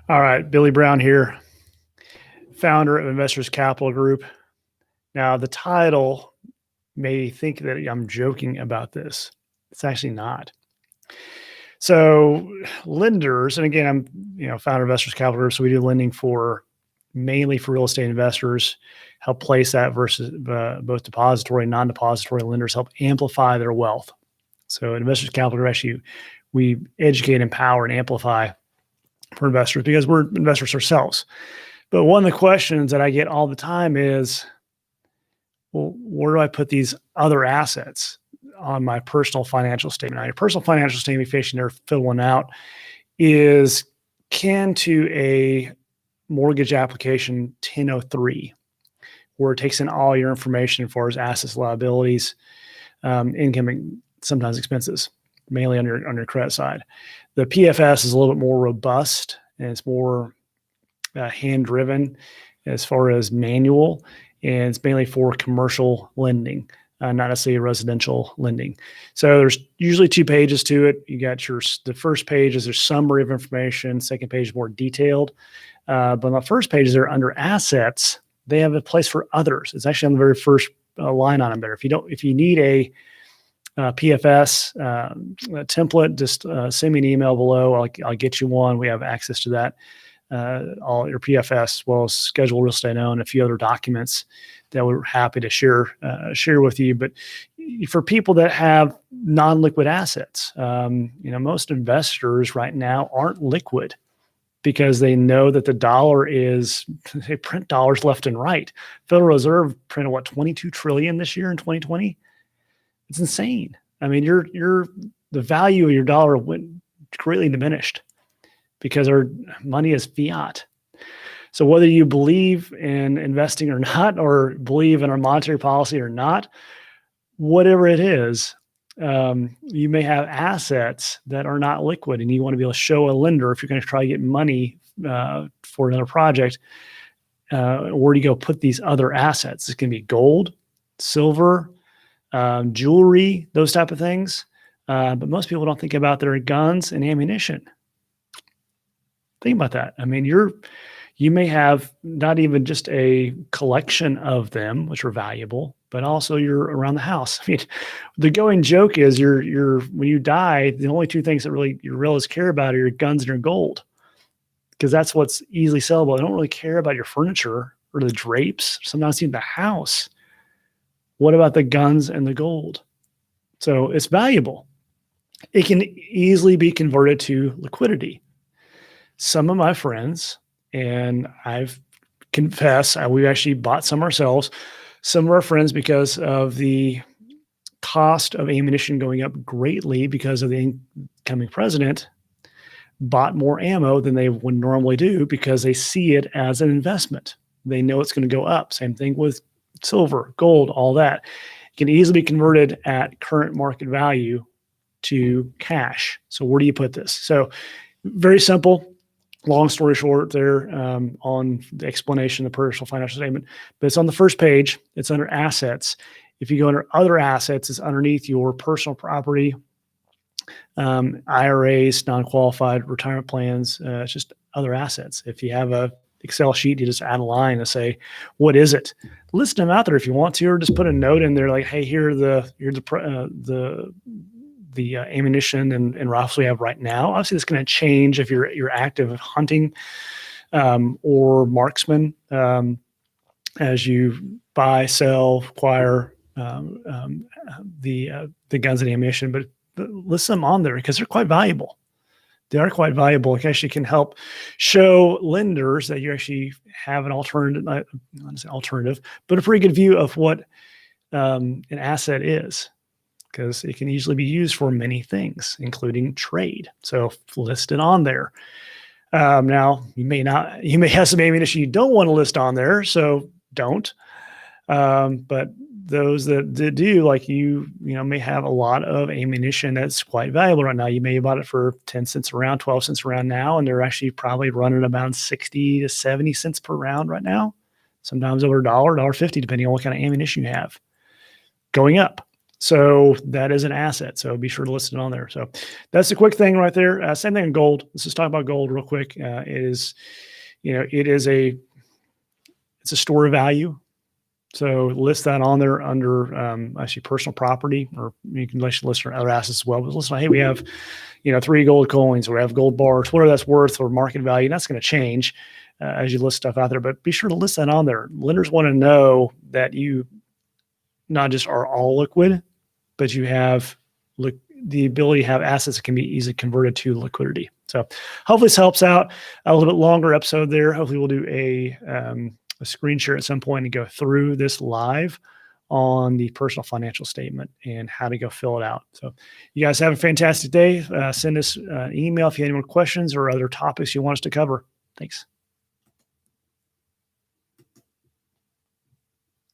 All right, Billy Brown here, founder of Investors Capital Group. Now, the title may think that I'm joking about this. It's actually not. So, lenders, and again, I'm founder of Investors Capital Group, so we do lending for mainly for real estate investors. Help place that versus both depository and non-depository lenders. Help amplify their wealth. So, Investors Capital Group actually we educate, empower, and amplify for investors because we're investors ourselves. But one of the questions that I get all the time is, well, where do I put these other assets on my personal financial statement? Now, your personal financial statement, if you never fill one out, is akin to a mortgage application 1003, where it takes in all your information as far as assets, liabilities, income, and sometimes expenses, mainly on your credit side. The PFS is a little bit more robust and it's more hand-driven as far as manual, and it's mainly for commercial lending, not necessarily residential lending. So there's usually 2 pages to it. You got the first page is a summary of information. Second page is more detailed. But on the first page, they're under assets. They have a place for others. It's actually on the very first line on them there. If you need a PFS template, just send me an email below. I'll get you one. We have access to that. All your PFS, as well as schedule real estate owned, a few other documents that we're happy to share with you. But for people that have non-liquid assets, most investors right now aren't liquid because they know that the dollar they print dollars left and right. Federal Reserve printed 22 trillion this year in 2020. It's insane. I mean, the value of your dollar went greatly diminished because our money is fiat. So whether you believe in investing or not, or believe in our monetary policy or not, whatever it is, you may have assets that are not liquid, and you want to be able to show a lender, if you're going to try to get money for another project, where do you go put these other assets? It's going to be gold, silver, jewelry, those type of things. But most people don't think about their guns and ammunition. Think about that. I mean, you may have not even just a collection of them, which are valuable, but also you're around the house. I mean, the going joke is when you die, the only 2 things that really your relatives care about are your guns and your gold, because that's what's easily sellable. They don't really care about your furniture or the drapes, sometimes even the house. What about the guns and the gold? So it's valuable. It can easily be converted to liquidity. Some of my friends, and I've confessed, we actually bought some ourselves. Some of our friends, because of the cost of ammunition going up greatly because of the incoming president, bought more ammo than they would normally do because they see it as an investment. They know it's going to go up. Same thing with silver, gold, all that. It can easily be converted at current market value to cash. So where do you put this? So very simple. Long story short there on the explanation of the personal financial statement, but it's on the first page. It's under assets. If you go under other assets, it's underneath your personal property, IRAs, non-qualified retirement plans. It's just other assets. If you have a Excel sheet, you just add a line and say, what is it? List them out there if you want to, or just put a note in there like, hey, here's the ammunition and rifles we have right now. Obviously, it's going to change if you're active hunting or marksman as you buy, sell, acquire the guns and ammunition. But list them on there because they're quite valuable. They are quite valuable. It actually can help show lenders that you actually have an alternative, not an alternative, but a pretty good view of what an asset is, because it can easily be used for many things, including trade. So list it on there. Now you may have some ammunition you don't want to list on there, so don't. But those that do, like you may have a lot of ammunition that's quite valuable right now. You may have bought it for 10 cents a round, 12 cents a round now, and they're actually probably running about 60 to 70 cents per round right now. Sometimes over $1, $1.50, depending on what kind of ammunition you have. Going up. So that is an asset. So be sure to list it on there. So that's a quick thing right there. Same thing in gold. Let's just talk about gold real quick. It's a store of value. So list that on there under actually personal property, or you can list other assets as well. But listen, hey, we have 3 gold coins, or we have gold bars, whatever that's worth, or market value. And that's going to change as you list stuff out there. But be sure to list that on there. Lenders want to know that you not just are all liquid, but you have the ability to have assets that can be easily converted to liquidity. So hopefully this helps out. A little bit longer episode there. Hopefully we'll do a screen share at some point and go through this live on the personal financial statement and how to go fill it out. So you guys have a fantastic day. Send us an email if you have any more questions or other topics you want us to cover. Thanks.